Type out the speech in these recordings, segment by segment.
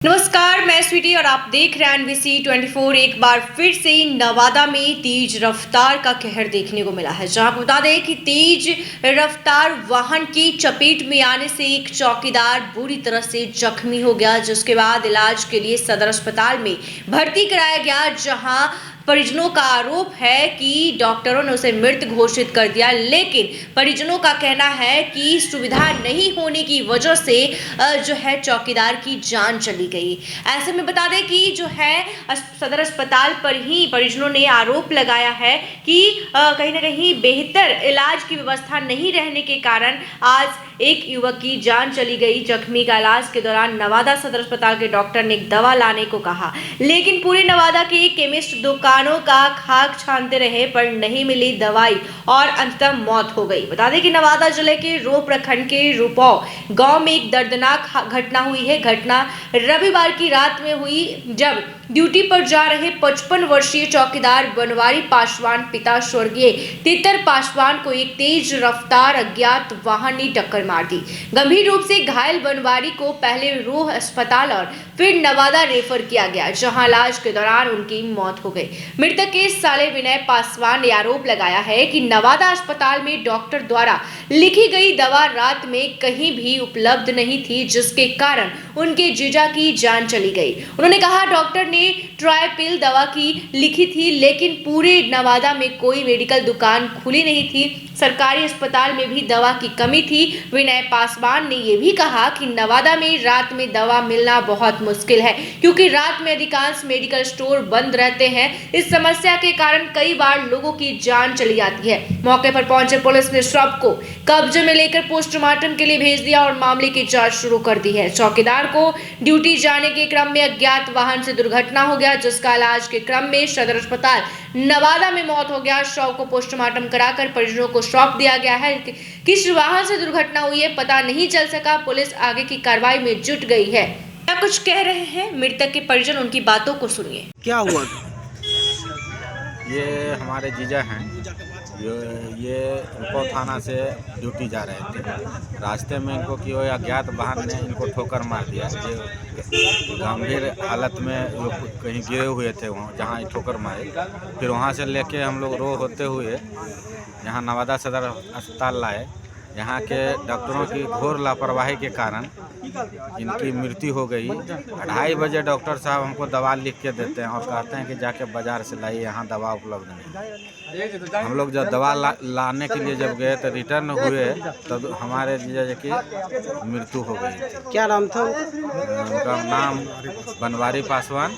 नमस्कार, मैं स्वीटी और आप देख रहे हैं एनबीसी 24। एक बार फिर से नवादा में तेज रफ्तार का कहर देखने को मिला है, जहां बता दें कि तेज रफ्तार वाहन की चपेट में आने से एक चौकीदार बुरी तरह से जख्मी हो गया, जिसके बाद इलाज के लिए सदर अस्पताल में भर्ती कराया गया, जहां परिजनों का आरोप है कि डॉक्टरों ने उसे मृत घोषित कर दिया। लेकिन परिजनों का कहना है कि सुविधा नहीं होने की वजह से जो है चौकीदार की जान चली गई। ऐसे में बता दें कि जो है सदर अस्पताल पर ही परिजनों ने आरोप लगाया है कि कहीं ना कहीं बेहतर इलाज की व्यवस्था नहीं रहने के कारण आज एक युवक की जान चली गई। जख्मी का इलाज के दौरान नवादा सदर अस्पताल के डॉक्टर ने एक दवा लाने को कहा, लेकिन पूरे नवादा के केमिस्ट दुकानों का खाक छानते रहे पर नहीं मिली दवाई और अंततः मौत हो गई। बता दें कि नवादा जिले के रो प्रखंड के रूपौ गांव में एक दर्दनाक घटना हुई है। घटना रविवार की रात में हुई, जब ड्यूटी पर जा रहे 55 वर्षीय चौकीदार बनवारी पासवान पिता स्वर्गीय तितर पासवान को एक तेज रफ्तार अज्ञात वाहन ने टक्कर मार दी। गंभीर रूप से घायल बनवारी को पहले रोह अस्पताल और फिर नवादा रेफर किया गया, जहां इलाज के दौरान उनकी मौत हो गई। मृतक के साले विनय पासवान ने आरोप लगाया है कि नवादा अस्पताल में डॉक्टर द्वारा लिखी गई दवा रात में कहीं भी उपलब्ध नहीं थी, जिसके कारण उनके जीजा की जान चली गई। उन्होंने कहा, डॉक्टर ने ट्राइपिल दवा की लिखी थी, लेकिन पूरे नवादा में कोई मेडिकल दुकान खुली नहीं थी। सरकारी अस्पताल में भी दवा की कमी थी। विनय पासवान ने यह भी कहा कि नवादा में रात में दवा मिलना बहुत मुश्किल है, क्योंकि रात में अधिकांश मेडिकल स्टोर बंद रहते हैं। इस समस्या के कारण कई बार लोगों की जान चली जाती है। मौके पर पहुंचे पुलिस ने शव को कब्जे में लेकर पोस्टमार्टम के लिए भेज दिया और मामले की जांच शुरू कर दी है। चौकीदार को ड्यूटी जाने के क्रम में अज्ञात वाहन से दुर्घटना हो गया, जिसका इलाज के क्रम में सदर अस्पताल नवादा में मौत हो गया। शव को पोस्टमार्टम कराकर परिजनों को सौंप दिया गया है। किस वाहन से दुर्घटना हुई है पता नहीं चल सका। पुलिस आगे की कार्रवाई में जुट गई है। क्या कुछ कह रहे हैं मृतक के परिजन, उनकी बातों को सुनिए। क्या हुआ था? ये हमारे जीजा हैं, ये रुपौ थाना से ड्यूटी जा रहे थे। रास्ते में इनको कि अज्ञात वाहन ने इनको ठोकर मार दिया। जो गंभीर हालत में लोग कहीं गिरे हुए थे, वहाँ जहाँ ठोकर मारे। फिर वहाँ से लेके हम लोग रो होते हुए यहाँ नवादा सदर अस्पताल लाए। यहाँ के डॉक्टरों की घोर लापरवाही के कारण इनकी मृत्यु हो गई। 2:30 बजे डॉक्टर साहब हमको दवा लिख के देते हैं और कहते हैं कि जाके बाज़ार से लाइए, यहाँ दवा उपलब्ध नहीं। हम लोग जब दवा लाने के लिए जब गए तो रिटर्न हुए, तब हमारे जीजा की मृत्यु हो गई। क्या नाम था? उनका नाम बनवारी पासवान,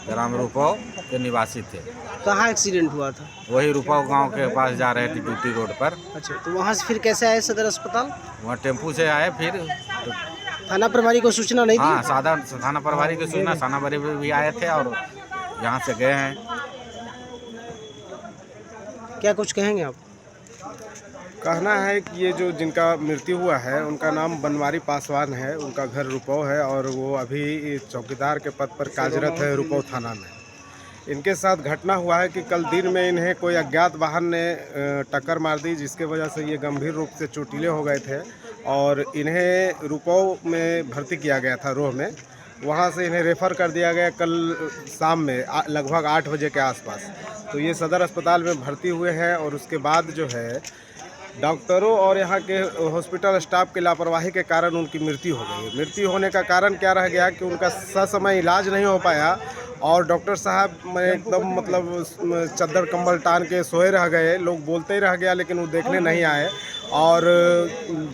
ग्राम रूपौ के निवासी थे। कहाँ एक्सीडेंट हुआ था? वही रूपौ गांव के पास जा रहे थे ड्यूटी रोड पर। अच्छा, तो वहाँ से फिर कैसे आए सदर अस्पताल? वहाँ टेम्पू से आए। फिर थाना प्रभारी को सूचना नहीं दी? हाँ, सादा थाना प्रभारी की सूचना, थाना प्रभारी भी आए थे और यहाँ से गए हैं। क्या कुछ कहेंगे आप? कहना है कि ये जो जिनका मृत्यु हुआ है उनका नाम बनवारी पासवान है, उनका घर रुपौ है और वो अभी चौकीदार के पद पर कार्यरत है रुपौ थाना में। इनके साथ घटना हुआ है कि कल दिन में इन्हें कोई अज्ञात वाहन ने टक्कर मार दी, जिसके वजह से ये गंभीर रूप से चोटिले हो गए थे और इन्हें रुपौ में भर्ती किया गया था रोह में। वहाँ से इन्हें रेफ़र कर दिया गया कल शाम में लगभग 8 बजे के आसपास। तो ये सदर अस्पताल में भर्ती हुए हैं और उसके बाद जो है डॉक्टरों और यहाँ के हॉस्पिटल स्टाफ की लापरवाही के कारण उनकी मृत्यु हो गई। मृत्यु होने का कारण क्या रह गया कि उनका ससमय इलाज नहीं हो पाया और डॉक्टर साहब में एकदम मतलब चद्दर कंबल टान के सोए रह गए। लोग बोलते ही रह गया, लेकिन वो देखने नहीं आए। और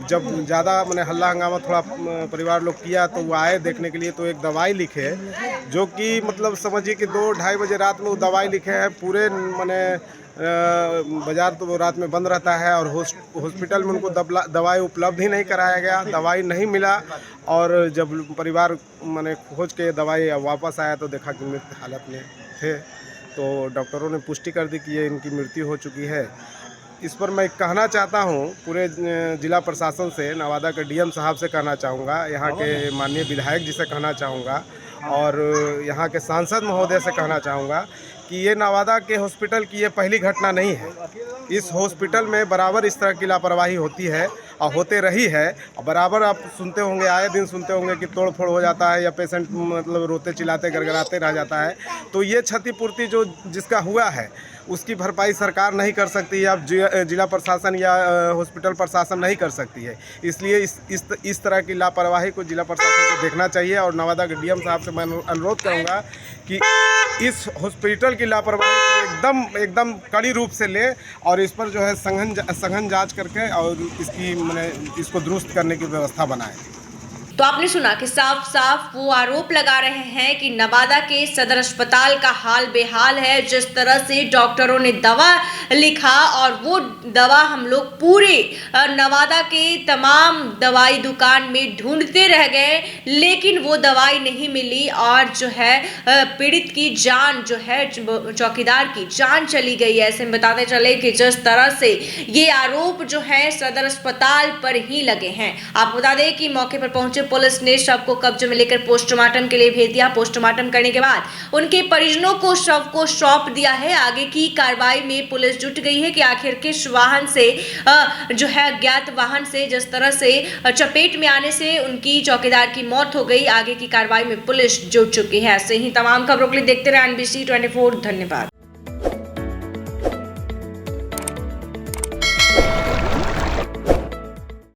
जब ज़्यादा मैंने हल्ला हंगामा थोड़ा परिवार लोग किया तो वो आए देखने के लिए, तो एक दवाई लिखे, जो कि मतलब समझिए कि 2-2:30 बजे रात में वो दवाई लिखे हैं। पूरे मैंने बाज़ार तो वो रात में बंद रहता है और हॉस्पिटल में उनको दवाई उपलब्ध ही नहीं कराया गया, दवाई नहीं मिला। और जब परिवार मैंने खोज के दवाई वापस आया तो देखा कि मृत हालत में थे। तो डॉक्टरों ने पुष्टि कर दी कि ये इनकी मृत्यु हो चुकी है। इस पर मैं कहना चाहता हूँ पूरे जिला प्रशासन से, नवादा के डीएम साहब से कहना चाहूँगा, यहाँ के माननीय विधायक जी से कहना चाहूँगा और यहाँ के सांसद महोदय से कहना चाहूँगा कि ये नवादा के हॉस्पिटल की ये पहली घटना नहीं है। इस हॉस्पिटल में बराबर इस तरह की लापरवाही होती है और होते रही है। बराबर आप सुनते होंगे, आए दिन सुनते होंगे कि तोड़ फोड़ हो जाता है या पेशेंट मतलब रोते चिल्लाते गड़गड़ाते रह जाता है। तो ये क्षतिपूर्ति जो जिसका हुआ है उसकी भरपाई सरकार नहीं कर सकती या जिला प्रशासन या हॉस्पिटल प्रशासन नहीं कर सकती है। इसलिए इस तरह की लापरवाही को जिला प्रशासन को देखना चाहिए। और नवादा के डीएम साहब से मैं अनुरोध करूंगा कि इस हॉस्पिटल की लापरवाही को एकदम कड़ी रूप से ले और इस पर जो है सघन जांच करके और इसको दुरुस्त करने की व्यवस्था बनाएं। तो आपने सुना कि साफ साफ वो आरोप लगा रहे हैं कि नवादा के सदर अस्पताल का हाल बेहाल है। जिस तरह से डॉक्टरों ने दवा लिखा और वो दवा हम लोग पूरे नवादा के तमाम दवाई दुकान में ढूंढते रह गए, लेकिन वो दवाई नहीं मिली और जो है पीड़ित की जान जो है चौकीदार की जान चली गई। ऐसे में बताते चले कि जिस तरह से ये आरोप जो है सदर अस्पताल पर ही लगे हैं। आपको बता दें कि मौके पर पहुंचे पुलिस ने शव को कब्जे में लेकर पोस्टमार्टम के लिए भेज दिया। पोस्टमार्टम करने के बाद उनके परिजनों को शव को सौंप दिया है। आगे की कार्रवाई में पुलिस जुट गई है कि आखिर किस वाहन से जो है अज्ञात वाहन से जिस तरह से चपेट में आने से उनकी चौकीदार की मौत हो गई। आगे की कार्रवाई में पुलिस जुट चुकी है। ऐसे ही तमाम खबरों के लिए देखते रहे NBC 24। धन्यवाद।